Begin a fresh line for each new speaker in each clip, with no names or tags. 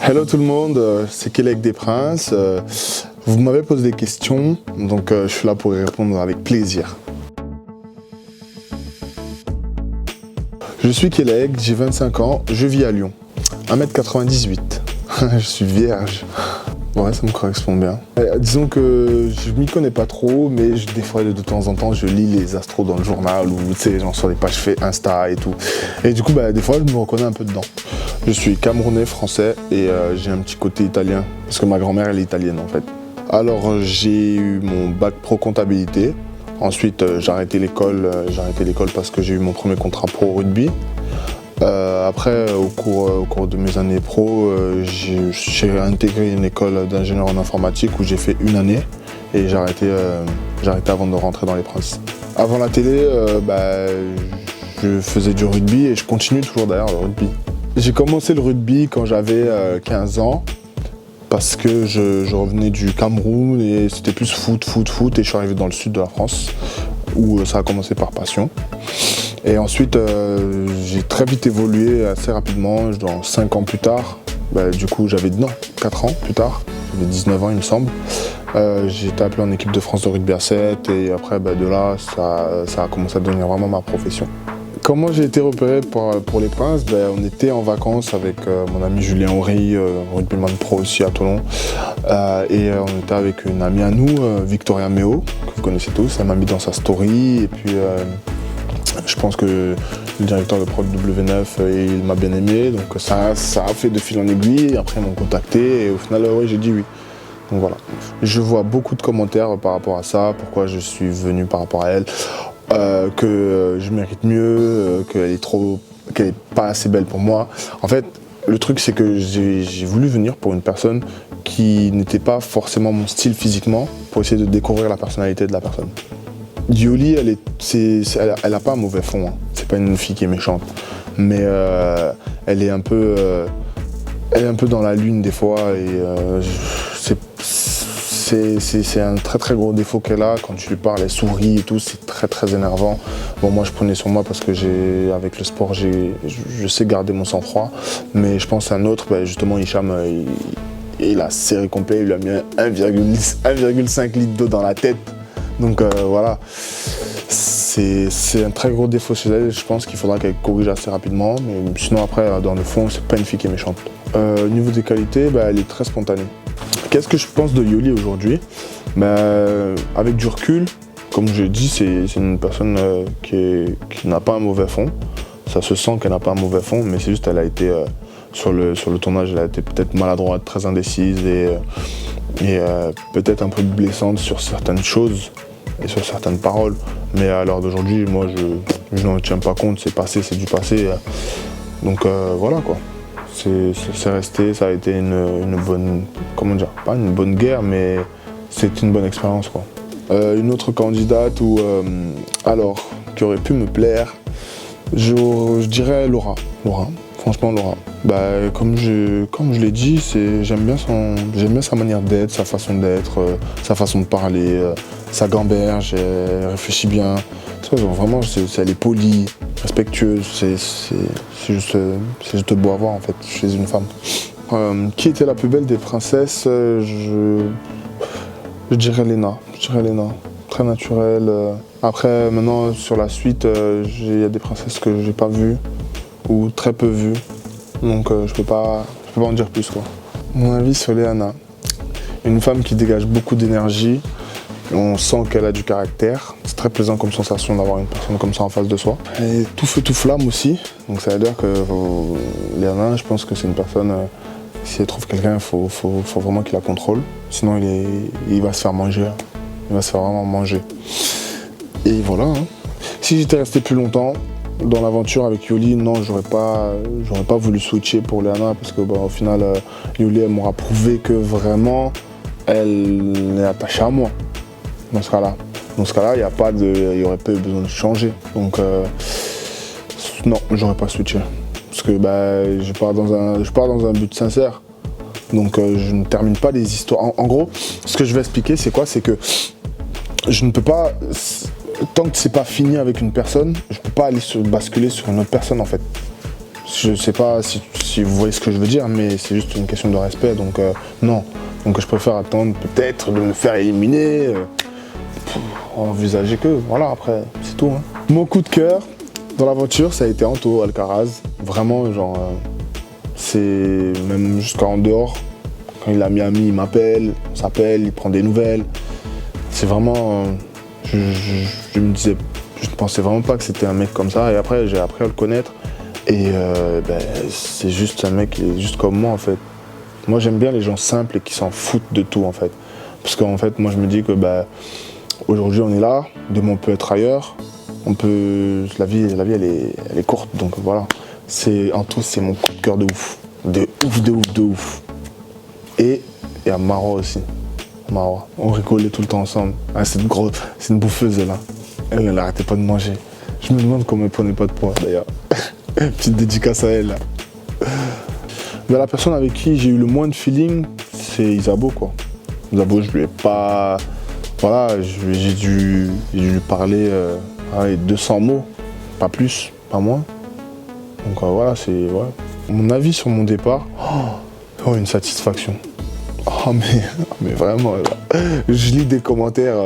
Hello tout le monde, c'est Kelek des Princes. Vous m'avez posé des questions, donc je suis là pour y répondre avec plaisir. Je suis Kelek, j'ai 25 ans, je vis à Lyon. 1m98, je suis vierge. Ouais, ça me correspond bien. Disons que je m'y connais pas trop, mais des fois, de temps en temps, je lis les astros dans le journal ou tu sais, genre sur les pages Insta et tout. Et du coup, des fois, je me reconnais un peu dedans. Je suis camerounais, français et j'ai un petit côté italien, parce que ma grand-mère, elle est italienne en fait. Alors, j'ai eu mon bac pro comptabilité. Ensuite, j'ai arrêté l'école parce que j'ai eu mon premier contrat pro rugby. Après, au cours de mes années pro, j'ai intégré une école d'ingénieur en informatique où j'ai fait une année et j'ai arrêté avant de rentrer dans les Princes. Avant la télé, je faisais du rugby et je continue toujours d'ailleurs le rugby. J'ai commencé le rugby quand j'avais 15 ans parce que je revenais du Cameroun et c'était plus foot et je suis arrivé dans le sud de la France où ça a commencé par passion. Et ensuite, j'ai très vite évolué assez rapidement, genre 5 ans plus tard. Du coup, 4 ans plus tard, j'avais 19 ans il me semble. J'ai été appelé en équipe de France de rugby à 7 et après, de là, ça a commencé à devenir vraiment ma profession. Comment j'ai été repéré pour les Princes? On était en vacances avec mon ami Julien Horry, rugbyman pro aussi à Toulon. Et on était avec une amie à nous, Victoria Méo, que vous connaissez tous. Elle m'a mis dans sa story et puis je pense que le directeur de prod W9, il m'a bien aimé, donc ça a fait de fil en aiguille, et après ils m'ont contacté et au final j'ai dit oui. Donc voilà. Je vois beaucoup de commentaires par rapport à ça, pourquoi je suis venu par rapport à elle, que je mérite mieux, qu'elle est pas assez belle pour moi. En fait, le truc c'est que j'ai voulu venir pour une personne qui n'était pas forcément mon style physiquement, pour essayer de découvrir la personnalité de la personne. Yoli, elle a pas un mauvais fond, hein. C'est pas une fille qui est méchante, mais elle est un peu dans la lune des fois et c'est un très très gros défaut qu'elle a. Quand tu lui parles, elle sourit et tout, c'est très très énervant. Bon, moi je prenais sur moi parce que avec le sport, je sais garder mon sang-froid, mais je pense à un autre, justement Hicham, il a serré complet, il lui a mis 1,5 litre d'eau dans la tête. Donc voilà, c'est un très gros défaut chez elle, je pense qu'il faudra qu'elle corrige assez rapidement, mais sinon après, dans le fond, c'est pas une fille qui est méchante. Au niveau des qualités, elle est très spontanée. Qu'est-ce que je pense de Yoli aujourd'hui? Avec du recul, comme je l'ai dit, c'est une personne qui n'a pas un mauvais fond. Ça se sent qu'elle n'a pas un mauvais fond, mais c'est juste qu'elle a été, sur le tournage, elle a été peut-être maladroite, très indécise et peut-être un peu blessante sur certaines choses et sur certaines paroles. Mais à l'heure d'aujourd'hui, moi, je n'en tiens pas compte, c'est passé, c'est du passé. Donc voilà quoi. C'est resté, ça a été une bonne, comment dire, pas une bonne guerre, mais c'est une bonne expérience quoi. Une autre candidate qui aurait pu me plaire, je dirais Laura. Franchement Laura. Comme je l'ai dit, j'aime bien sa manière d'être, sa façon d'être, sa façon de parler, sa gamberge, elle réfléchit bien. Vraiment, elle est polie, respectueuse, c'est juste beau à voir en fait chez une femme. Qui était la plus belle des princesses? Je dirais Léna. Très naturelle. Après, maintenant, sur la suite, il y a des princesses que j'ai pas vues ou très peu vues. Donc je peux pas en dire plus quoi. Mon avis sur Léana, une femme qui dégage beaucoup d'énergie, on sent qu'elle a du caractère, c'est très plaisant comme sensation d'avoir une personne comme ça en face de soi. Elle est tout feu tout flamme aussi, donc ça veut dire que Léana, je pense que c'est une personne, si elle trouve quelqu'un, il faut vraiment qu'il la contrôle, sinon il va se faire manger, il va se faire vraiment manger. Et voilà, hein. Si j'étais resté plus longtemps dans l'aventure avec Yoli, non, j'aurais pas voulu switcher pour Léana parce que au final, Yoli, elle m'aura prouvé que vraiment, elle est attachée à moi. Dans ce cas-là, il n'y aurait pas eu besoin de changer. Donc, non, j'aurais pas switché. Parce que je pars dans un but sincère. Donc, je ne termine pas les histoires. En gros, ce que je vais expliquer, c'est quoi? C'est que je ne peux pas. Tant que c'est pas fini avec une personne, je peux pas aller basculer sur une autre personne en fait. Je sais pas si vous voyez ce que je veux dire, mais c'est juste une question de respect, donc non. Donc je préfère attendre peut-être de me faire éliminer, envisager que, voilà, après, c'est tout. Hein. Mon coup de cœur dans l'aventure, ça a été Anto Alcaraz. Vraiment, genre, c'est même jusqu'en dehors. Quand il est à Miami, il m'appelle, on s'appelle, il prend des nouvelles. C'est vraiment, je me disais, je ne pensais vraiment pas que c'était un mec comme ça. Et après, j'ai appris à le connaître. Et c'est juste un mec qui est juste comme moi, en fait. Moi, j'aime bien les gens simples et qui s'en foutent de tout, en fait. Parce qu'en fait, moi, je me dis que aujourd'hui, on est là, demain, on peut être ailleurs. La vie, elle est courte, donc voilà. En tout, c'est mon coup de cœur de ouf. De ouf, de ouf, de ouf. Et à Marwa aussi. Marwa. On rigolait tout le temps ensemble. Ah, c'est une bouffeuse, là. Elle n'arrêtait pas de manger. Je me demande comment elle prenait pas de poids, d'ailleurs. Petite dédicace à elle, là. Mais la personne avec qui j'ai eu le moins de feeling, c'est Isabeau, quoi. Isabeau, je lui ai pas... Voilà, j'ai dû lui parler 200 mots, pas plus, pas moins. Donc voilà, c'est... Ouais. Mon avis sur mon départ, une satisfaction. Mais vraiment, je lis des commentaires,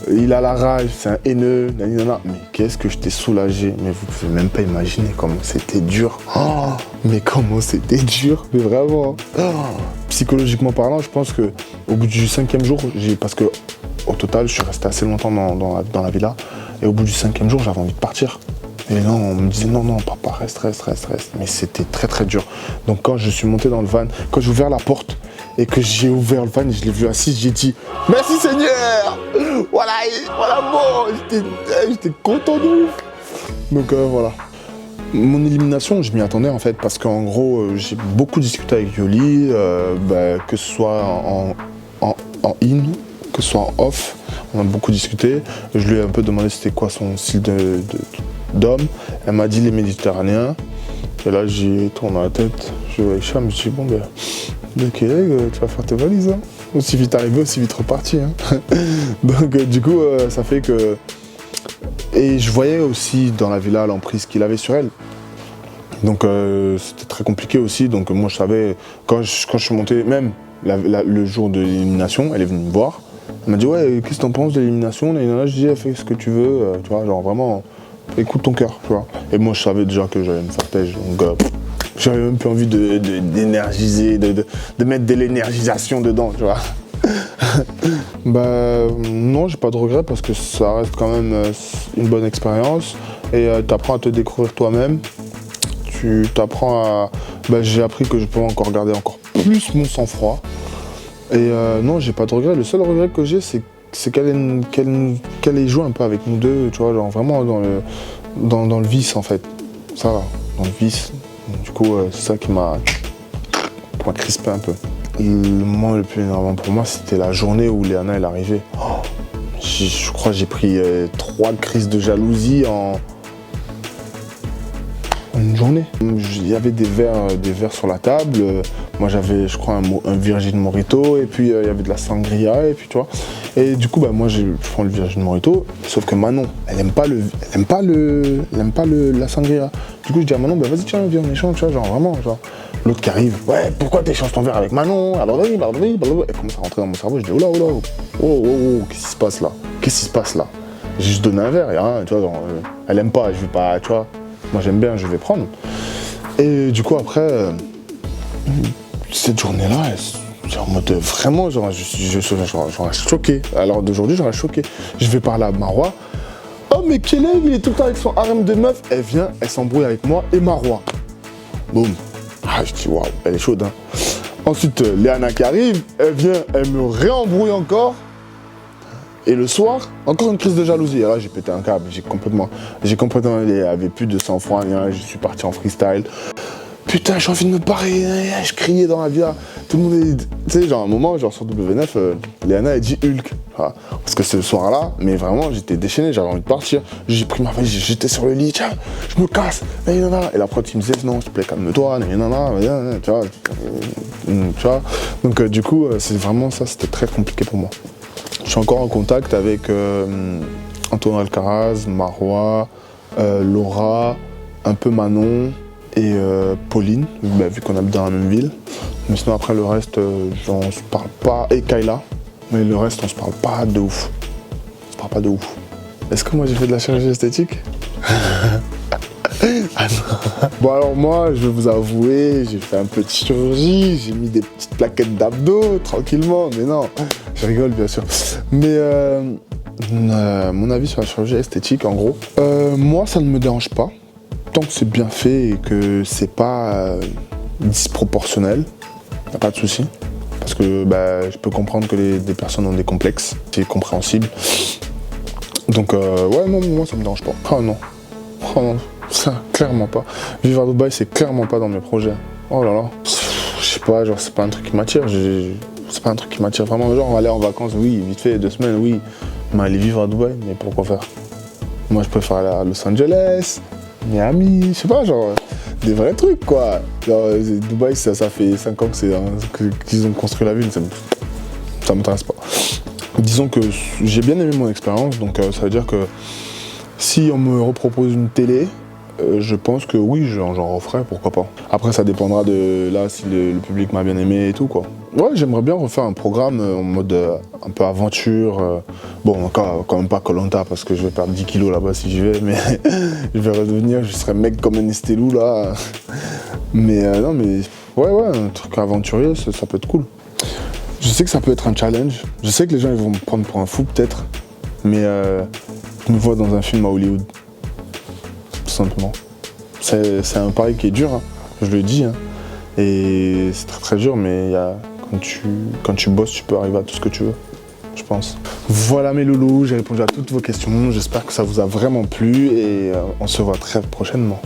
il a la rage, c'est un haineux, nanana. Mais qu'est-ce que je t'ai soulagé, mais vous pouvez même pas imaginer comment c'était dur. Mais comment c'était dur, mais vraiment. Psychologiquement parlant, je pense que au bout du 5e jour, parce que au total, je suis resté assez longtemps dans la villa, et au bout du 5e jour, j'avais envie de partir. Et là, on me disait non, papa, reste. Mais c'était très très dur. Donc quand je suis monté dans le van, quand j'ai ouvert la porte et que j'ai ouvert le van et je l'ai vu assis, j'ai dit merci Seigneur. Voilà bon, j'étais content de ouf. Donc voilà. Mon élimination, je m'y attendais en fait, parce qu'en gros, j'ai beaucoup discuté avec Yoli, que ce soit en in, que ce soit en off, on a beaucoup discuté. Je lui ai un peu demandé c'était quoi son style d'homme. Elle m'a dit les Méditerranéens. Et là, j'ai tourné la tête. Je vois Hicham, je me suis dit, bon, ok, tu vas faire tes valises. Hein. Aussi vite arrivé, aussi vite reparti. Hein. Donc, du coup, ça fait que... Et je voyais aussi dans la villa l'emprise qu'il avait sur elle. Donc, c'était très compliqué aussi. Donc, moi, je savais, quand je suis monté, même le jour de l'élimination, elle est venue me voir. Elle m'a dit, ouais, qu'est-ce que t'en penses de l'élimination? Je dis, fais ce que tu veux. Tu vois, genre vraiment... Écoute ton cœur, tu vois. Et moi, je savais déjà que j'allais me faire têche, donc j'avais même plus envie d'énergiser, de mettre de l'énergisation dedans, tu vois. Non, j'ai pas de regrets parce que ça reste quand même une bonne expérience et t'apprends à te découvrir toi-même. Tu t'apprends à... j'ai appris que je peux encore garder encore plus mon sang-froid. Et non, j'ai pas de regrets. Le seul regret que j'ai, c'est qu'elle ait joué un peu avec nous deux, tu vois, genre vraiment dans le vice en fait. Ça va, dans le vice. Du coup, c'est ça qui m'a crispé un peu. Le moment le plus énervant pour moi, c'était la journée où Léana est arrivée. Je crois que j'ai pris 3 crises de jalousie en une journée. Il y avait des verres sur la table. Moi j'avais, je crois, un Virgin Morito, et puis il y avait de la sangria, et puis tu vois. Et du coup, moi je prends le Virgin Morito, sauf que Manon, elle aime pas la sangria. Du coup, je dis à Manon, vas-y, tiens, viens, on échange, tu vois, genre vraiment, genre. L'autre qui arrive, ouais, pourquoi t'échanges ton verre avec Manon? Elle commence à rentrer dans mon cerveau, je dis, oh, qu'est-ce qui se passe là? Qu'est-ce qui se passe là? J'ai juste donné un verre, et rien, tu vois, genre, elle aime pas, je vais pas, tu vois. Moi j'aime bien, je vais prendre. Et du coup après, cette journée-là, en mode vraiment, genre, j'aurais choqué. Alors d'aujourd'hui, j'aurais choqué. Je vais parler à Marwa. Oh mais Keleb, il est tout le temps avec son harem de meuf. Elle vient, elle s'embrouille avec moi et Marwa. Boum. Je dis waouh, elle est chaude. Hein. Ensuite, Léana qui arrive, elle vient, elle me réembrouille encore. Et le soir, encore une crise de jalousie. Et là, j'ai pété un câble. J'ai complètement, il n'y avait plus de sang-froid, je suis parti en freestyle. Putain, j'ai envie de me barrer. Je criais dans la villa. Tout le monde est... Tu sais, genre, à un moment, genre sur W9, Léana a dit Hulk. Parce que ce soir-là, mais vraiment, j'étais déchaîné, j'avais envie de partir. J'ai pris ma valise, j'étais sur le lit, tiens, je me casse. Et la prof, il me disait, non, s'il te plaît, calme-toi. Tu vois. Donc, du coup, c'est vraiment ça, c'était très compliqué pour moi. Je suis encore en contact avec Antonio Alcaraz, Marwa, Laura, un peu Manon et Pauline, vu qu'on habite dans la même ville. Mais sinon après le reste, on se parle pas, et Kayla, mais le reste on se parle pas de ouf. On se parle pas de ouf. Est-ce que moi j'ai fait de la chirurgie esthétique? Ah non. Bon alors moi, je vais vous avouer, j'ai fait un peu de chirurgie, j'ai mis des petites plaquettes d'abdos tranquillement, mais non, je rigole bien sûr. Mais mon avis sur la chirurgie esthétique, en gros, moi ça ne me dérange pas, tant que c'est bien fait et que c'est pas disproportionnel, y a pas de souci. Parce que je peux comprendre que des personnes ont des complexes, c'est compréhensible. Donc ouais, non, moi ça me dérange pas. Oh non, ça, clairement pas. Vivre à Dubaï, c'est clairement pas dans mes projets. Oh là là, je sais pas, genre c'est pas un truc qui m'attire. C'est pas un truc qui m'attire vraiment. Genre on va aller en vacances, oui, vite fait, 2 semaines, oui. Mais aller vivre à Dubaï, mais pourquoi faire? Moi je préfère aller à Los Angeles, Miami, je sais pas, genre des vrais trucs quoi. Genre Dubaï, ça fait 5 ans qu'ils ont construit la ville, ça m'intéresse pas. Disons que j'ai bien aimé mon expérience, donc ça veut dire que si on me repropose une télé, je pense que oui, j'en referai, pourquoi pas. Après, ça dépendra de là si le public m'a bien aimé et tout quoi. Ouais, j'aimerais bien refaire un programme en mode un peu aventure. Bon, quand même pas Koh-Lanta parce que je vais perdre 10 kilos là-bas si j'y vais, mais je vais redevenir, je serai mec comme un Estelou là. Mais non, mais ouais, un truc aventurier, ça peut être cool. Je sais que ça peut être un challenge. Je sais que les gens ils vont me prendre pour un fou peut-être, mais je me vois dans un film à Hollywood, tout simplement. C'est un pari qui est dur, hein, je le dis, hein, et c'est très très dur, mais quand tu bosses, tu peux arriver à tout ce que tu veux, je pense. Voilà mes loulous, j'ai répondu à toutes vos questions, j'espère que ça vous a vraiment plu et on se voit très prochainement.